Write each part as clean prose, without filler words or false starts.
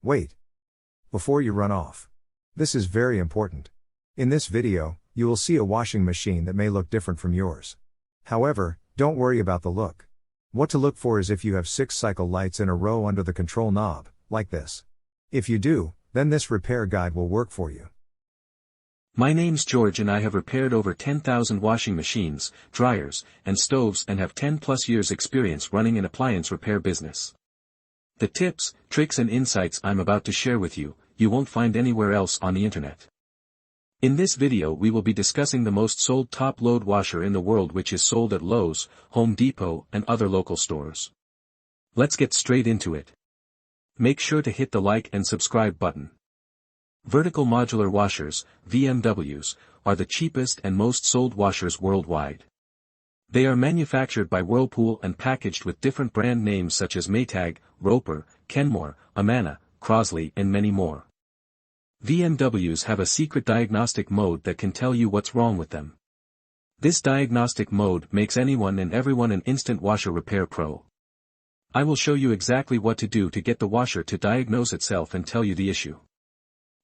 Wait. Before you run off. This is very important. In this video, you will see a washing machine that may look different from yours. However, don't worry about the look. What to look for is if you have 6 cycle lights in a row under the control knob, like this. If you do, then this repair guide will work for you. My name's George and I have repaired over 10,000 washing machines, dryers, and stoves and have 10+ years experience running an appliance repair business. The tips, tricks and insights I'm about to share with you, you won't find anywhere else on the internet. In this video we will be discussing the most sold top-load washer in the world, which is sold at Lowe's, Home Depot and other local stores. Let's get straight into it. Make sure to hit the like and subscribe button. Vertical modular washers, VMWs, are the cheapest and most sold washers worldwide. They are manufactured by Whirlpool and packaged with different brand names such as Maytag, Roper, Kenmore, Amana, Crosley and many more. VMWs have a secret diagnostic mode that can tell you what's wrong with them. This diagnostic mode makes anyone and everyone an instant washer repair pro. I will show you exactly what to do to get the washer to diagnose itself and tell you the issue.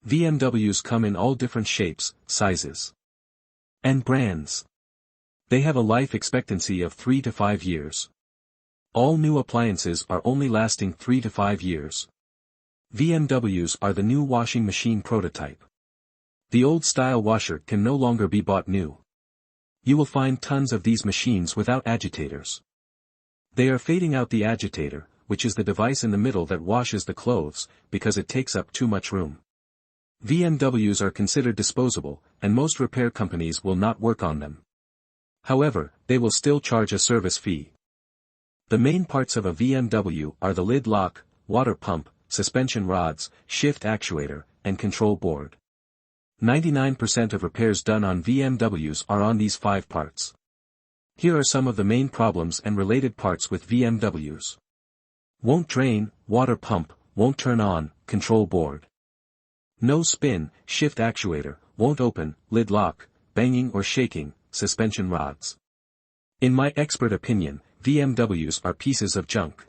VMWs come in all different shapes, sizes, and brands. They have a life expectancy of 3 to 5 years. All new appliances are only lasting 3 to 5 years. VMWs are the new washing machine prototype. The old-style washer can no longer be bought new. You will find tons of these machines without agitators. They are fading out the agitator, which is the device in the middle that washes the clothes, because it takes up too much room. VMWs are considered disposable, and most repair companies will not work on them. However, they will still charge a service fee. The main parts of a VMW are the lid lock, water pump, suspension rods, shift actuator, and control board. 99% of repairs done on VMWs are on these 5 parts. Here are some of the main problems and related parts with VMWs. Won't drain, water pump, won't turn on, control board. No spin, shift actuator, won't open, lid lock, banging or shaking, suspension rods. In my expert opinion, VMWs are pieces of junk.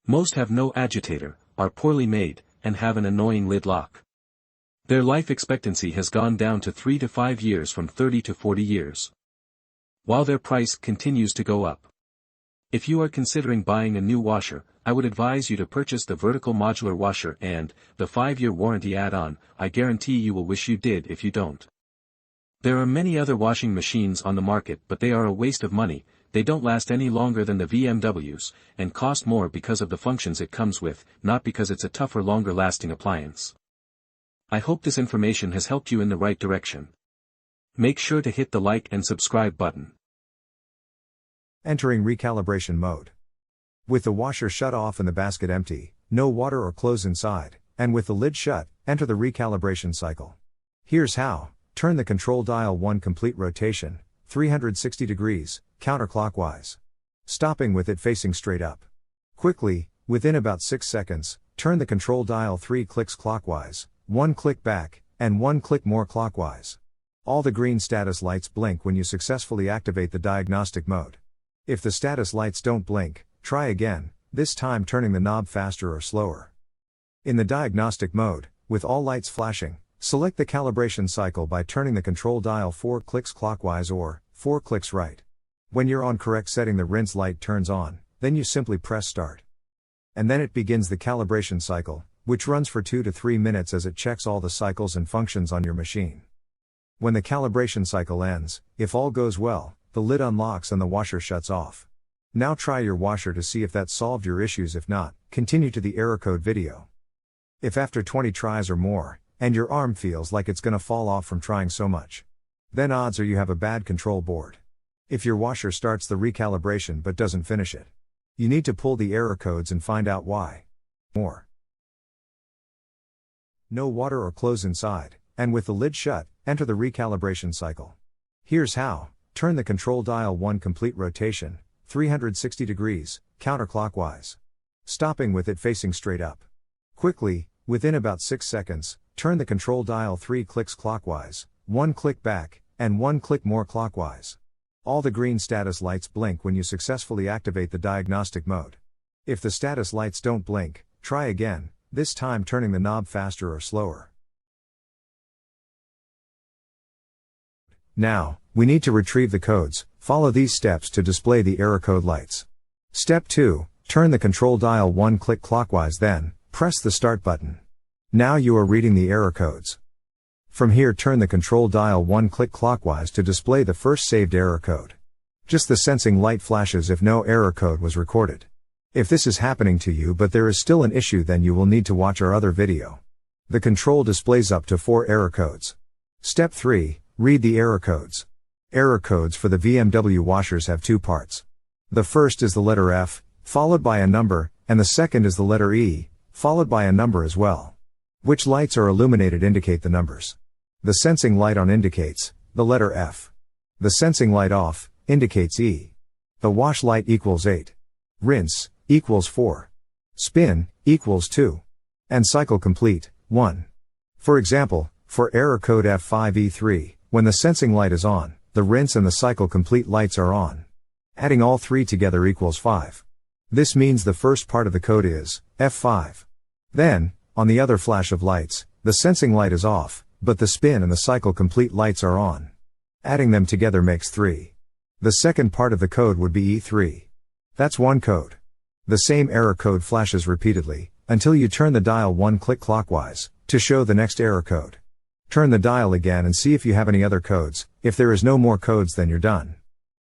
Most have no agitator, are poorly made, and have an annoying lid lock. Their life expectancy has gone down to 3 to 5 years from 30 to 40 years. While their price continues to go up. If you are considering buying a new washer, I would advise you to purchase the vertical modular washer and the 5-year warranty add-on. I guarantee you will wish you did if you don't. There are many other washing machines on the market, but they are a waste of money. They don't last any longer than the VMWs, and cost more because of the functions it comes with, not because it's a tougher, longer-lasting appliance. I hope this information has helped you in the right direction. Make sure to hit the like and subscribe button. Entering recalibration mode. With the washer shut off and the basket empty, no water or clothes inside, and with the lid shut, enter the recalibration cycle. Here's how. Turn the control dial 1 complete rotation, 360 degrees, counterclockwise. Stopping with it facing straight up. Quickly, within about 6 seconds, turn the control dial 3 clicks clockwise, 1 click back, and 1 click more clockwise. All the green status lights blink when you successfully activate the diagnostic mode. If the status lights don't blink, try again, this time turning the knob faster or slower. In the diagnostic mode, with all lights flashing, select the calibration cycle by turning the control dial 4 clicks clockwise or 4 clicks right. When you're on correct setting, the rinse light turns on, then you simply press start. And then it begins the calibration cycle, which runs for 2 to 3 minutes as it checks all the cycles and functions on your machine. When the calibration cycle ends, if all goes well, the lid unlocks and the washer shuts off. Now try your washer to see if that solved your issues. If not, continue to the error code video. If after 20 tries or more, and your arm feels like it's gonna fall off from trying so much, then odds are you have a bad control board. If your washer starts the recalibration but doesn't finish it, you need to pull the error codes and find out why. More. No water or clothes inside, and with the lid shut, enter the recalibration cycle. Here's how. Turn the control dial 1 complete rotation, 360 degrees, counterclockwise. Stopping with it facing straight up. Quickly, within about 6 seconds, turn the control dial 3 clicks clockwise, 1 click back, and 1 click more clockwise. All the green status lights blink when you successfully activate the diagnostic mode. If the status lights don't blink, try again, this time turning the knob faster or slower. Now, we need to retrieve the codes. Follow these steps to display the error code lights. Step 2, turn the control dial one click clockwise, then press the start button. Now you are reading the error codes. From here, turn the control dial one click clockwise to display the first saved error code. Just the sensing light flashes if no error code was recorded. If this is happening to you but there is still an issue, then you will need to watch our other video. The control displays up to 4 error codes. Step 3, read the error codes. Error codes for the VMW washers have 2 parts. The first is the letter F, followed by a number, and the second is the letter E, followed by a number as well. Which lights are illuminated indicate the numbers. The sensing light on indicates the letter F. The sensing light off indicates E. The wash light equals 8. Rinse equals 4. Spin equals 2. And cycle complete 1. For example, for error code F5E3, when the sensing light is on, the rinse and the cycle complete lights are on. Adding all 3 together equals 5. This means the first part of the code is F5. Then, on the other flash of lights, the sensing light is off, but the spin and the cycle complete lights are on. Adding them together makes 3. The second part of the code would be E3. That's one code. The same error code flashes repeatedly, until you turn the dial one click clockwise, to show the next error code. Turn the dial again and see if you have any other codes. If there is no more codes, then you're done.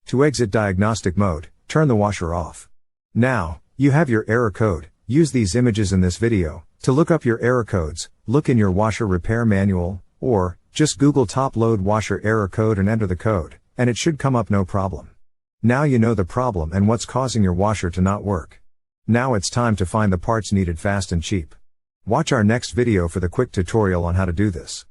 To exit diagnostic mode, turn the washer off. Now, you have your error code. Use these images in this video to look up your error codes. Look in your washer repair manual, or just Google top load washer error code and enter the code, and it should come up no problem. Now you know the problem and what's causing your washer to not work. Now it's time to find the parts needed fast and cheap. Watch our next video for the quick tutorial on how to do this.